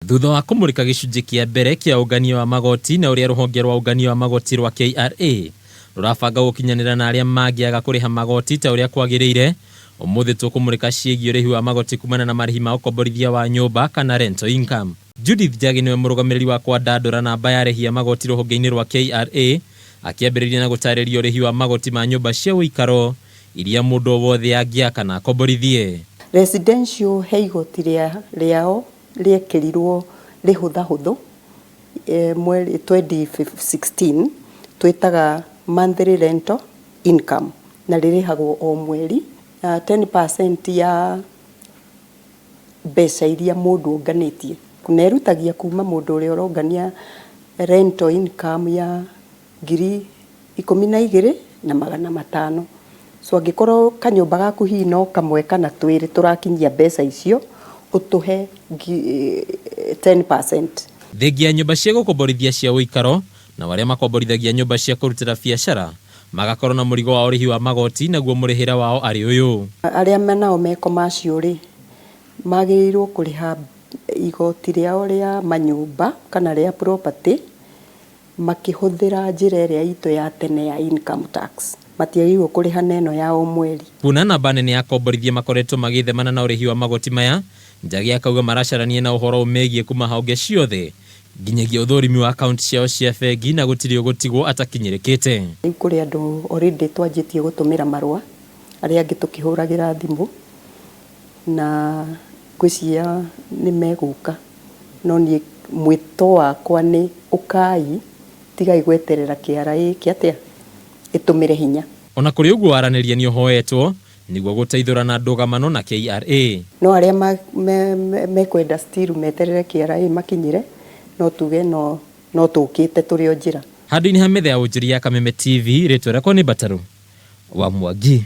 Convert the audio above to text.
Thutha wa kumurika gicunji kia mbere kia ũngania wa magoti na uria ruhonge rwa ũngania wa magoti rwa KRA rurabanga gukinyanira na aria mangiaga kuriha magoti ta uria kwagiriire, umuthi tukumurika ciĩgiĩ ũrĩhi wa magoti kumana na marĩhi ma ũkomborithia wa nyũmba kana rental income. Judith Njagi niwe mũrũgamĩrĩri wa kwandandũra namba ya arĩhi a magoti rũhonge-inĩ rwa KRA, akĩambĩrĩria na gũtarĩria ũrĩhi wa magoti ma nyũmba cia ũikaro iria mũndũ wothe angĩaka na akomborithie. Residential he igoti rĩao rĩekĩrirwo rĩhũthahũthũ mweri 2016 twĩtaga monthly rental income na rĩrĩhagwo o mweri 10% ya mbeca iria mũndũ ũnganĩtie. Nerutagia kuma mũndũ ũrĩa ũrongania rental income ya 12,500. So angĩkorwo kanyũmba gaku hihi no kamwe kana twĩrĩ tũrakinyia mbeca icio, utuhe 10%. Thengia nyũmba cia gũkomborithia cia ũikaro na arĩa makomborithagia nyũmba cia kũrutĩra biacara magakorwo na mũrigo wa ũrĩhi wa magoti, naguo mũrĩhĩre wao arĩ ũyũ. Arĩa menao me commercial rĩ magĩrĩirwo kũrĩha igoti rĩao rĩa manyũmba kana rĩa property makĩhũthĩra njĩra ĩrĩa itũ ya tene ya income tax. Matiagĩrĩirwo kũrĩha neno ya o mweri. Kuna namba nene ya akomborithia makoretwo magĩthemana na ũrĩhi wa magoti maya, Njagi akauga maracarania na ũhoro ũmegiĩ kuma honge ciothe nginyagia ũthũrimi wa akaunti ciao cia bengi na gũtirĩ ũgũtigwo atakinyĩrĩkĩte. Rĩu kũrĩ andũ already twanjĩtie gũtũmĩra marũa, arĩa angĩ tũkĩhũragĩra thimũ, na gwĩciria nĩ megũka, no niĩ mwĩto wakwa nĩ ũkai tigai gweterera KRA kĩatĩa ĩtũmĩre hinya. Ona kũrĩ ũguo aranĩria nĩ ũhoetwo nĩguo gũteithũrana ndũgamano na KRA. No arĩa mekwenda still meterere KRA makinyire, no tuge no tũkĩte tũrĩ o njĩra. Handũ-inĩ ha metha ya ũnjĩria ya Kameme TV, rĩtwa rĩakwa nĩ Bataru wa Mwangi.